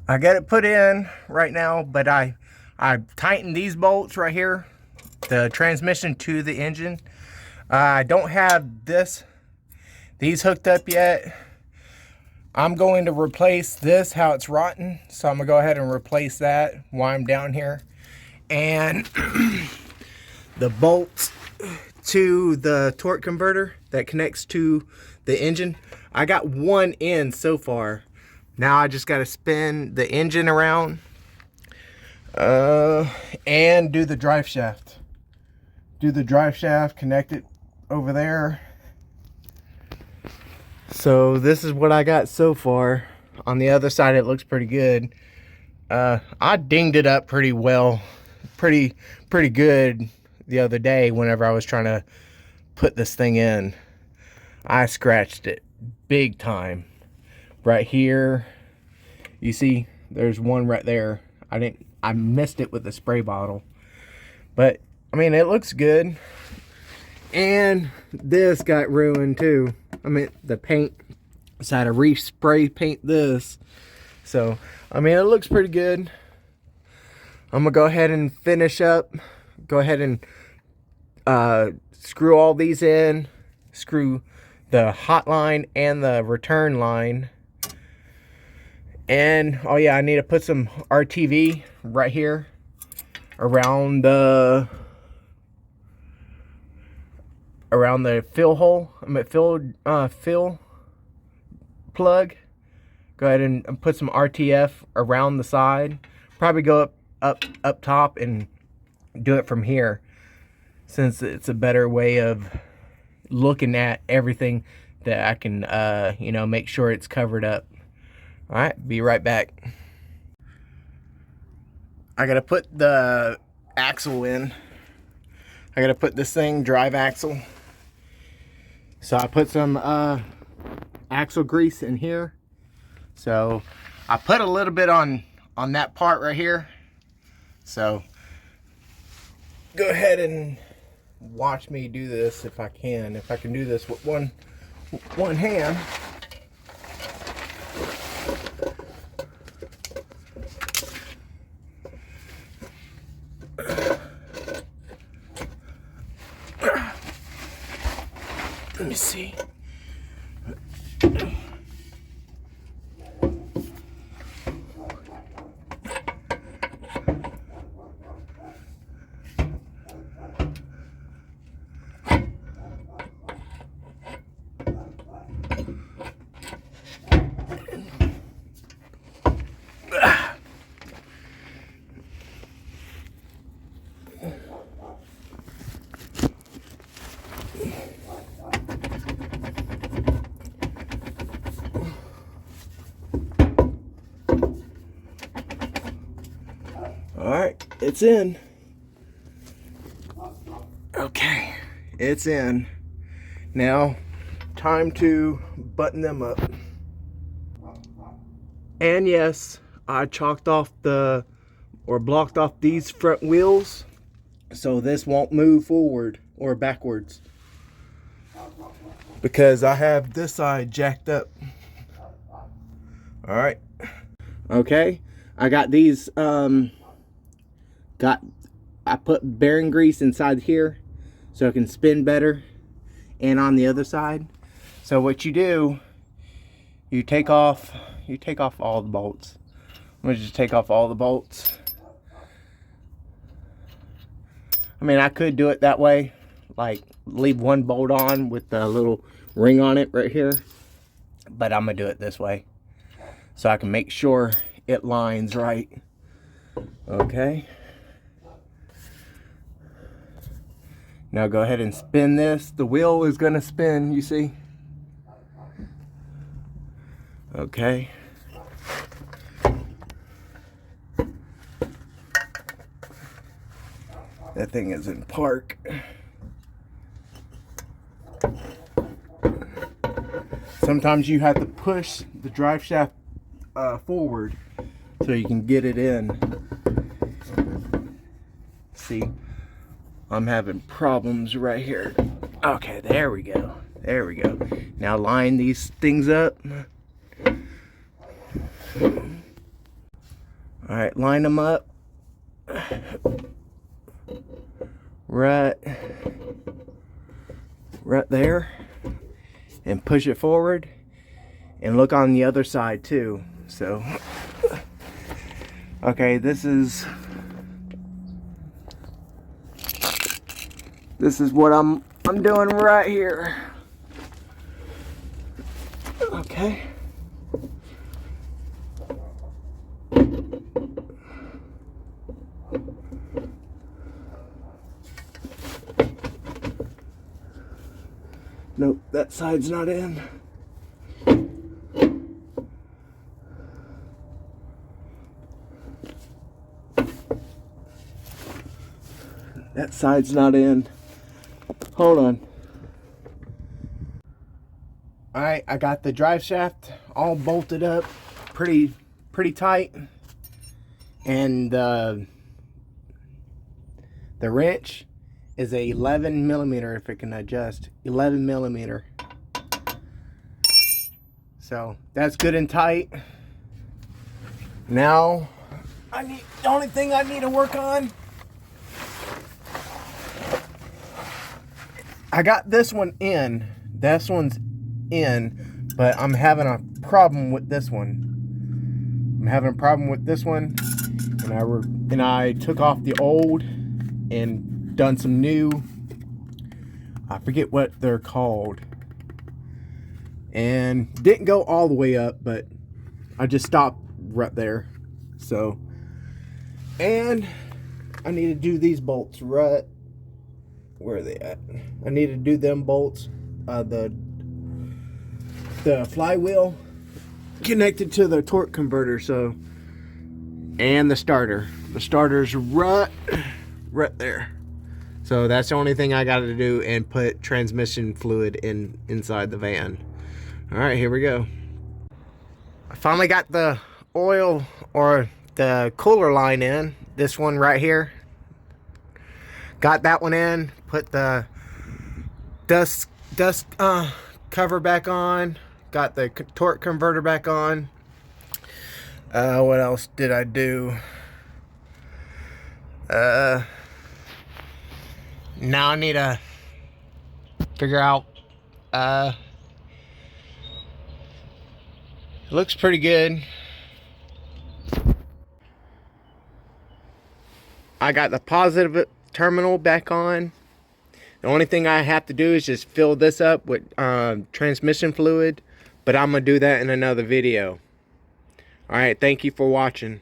I got it put in right now, but I tightened these bolts right here, the transmission to the engine. I don't have these hooked up yet. I'm going to replace this, how it's rotten. So I'm gonna go ahead and replace that while I'm down here. And the bolts to the torque converter that connects to the engine, I got one in so far. Now I just got to spin the engine around and do the drive shaft. Connect it over there. So this is what I got so far. On the other side, it looks pretty good. I dinged it up pretty well, pretty good the other day whenever I was trying to put this thing in. I scratched it big time. Right here, you see there's one right there. I missed it with the spray bottle, but I mean, it looks good. And this got ruined too. I mean, the paint, so I had to re-spray paint this. So I mean, it looks pretty good. I'm gonna go ahead and finish up, go ahead and screw all these in, screw the hot line and the return line. And oh yeah, I need to put some RTV right here around the fill hole. I'm at fill plug. Go ahead and put some RTF around the side. Probably go up top and do it from here, since it's a better way of looking at everything that I can you know, make sure it's covered up. All right, be right back. I gotta put the axle in. I gotta put this thing, drive axle. So I put some axle grease in here. So I put a little bit on that part right here. So go ahead and watch me do this if I can. If I can do this with one hand. Let me see. All right, it's in. Okay, it's in. Now, time to button them up. And yes, I chalked off blocked off these front wheels so this won't move forward or backwards, because I have this side jacked up. All right. Okay, I got these I put bearing grease inside here so it can spin better, and on the other side. So what you do, you take off all the bolts. I'm gonna just take off all the bolts. I mean, I could do it that way, like leave one bolt on with the little ring on it right here, but I'm gonna do it this way so I can make sure it lines right. Okay. Now go ahead and spin this. The wheel is gonna spin, you see? Okay. That thing is in park. Sometimes you have to push the drive shaft forward so you can get it in. See, I'm having problems right here. Okay, there we go. There we go. Now line these things up. All right, line them up. Right there. And push it forward. And look on the other side too. So, okay, this is what I'm doing right here. Okay. Nope, that side's not in. That side's not in. Hold on. Alright, I got the drive shaft all bolted up pretty tight. And the wrench is a 11 millimeter, if it can adjust. 11 millimeter. So that's good and tight. Now the only thing I need to work on, I got this one in. This one's in, but I'm having a problem with this one. And I took off the old and done some new. I forget what they're called. And didn't go all the way up, but I just stopped right there. So, and I need to do these bolts right. Where are they at? I need to do them bolts. The flywheel connected to the torque converter. So, and the starter. The starter's right there. So that's the only thing I got to do, and put transmission fluid inside the van. All right, here we go. I finally got the oil or the cooler line in. This one right here. Got that one in. Put the dust cover back on. Got the torque converter back on. What else did I do? Now I need to figure out. It looks pretty good. I got the positive terminal back on. The only thing I have to do is just fill this up with transmission fluid, but I'm gonna do that in another video. All right, thank you for watching.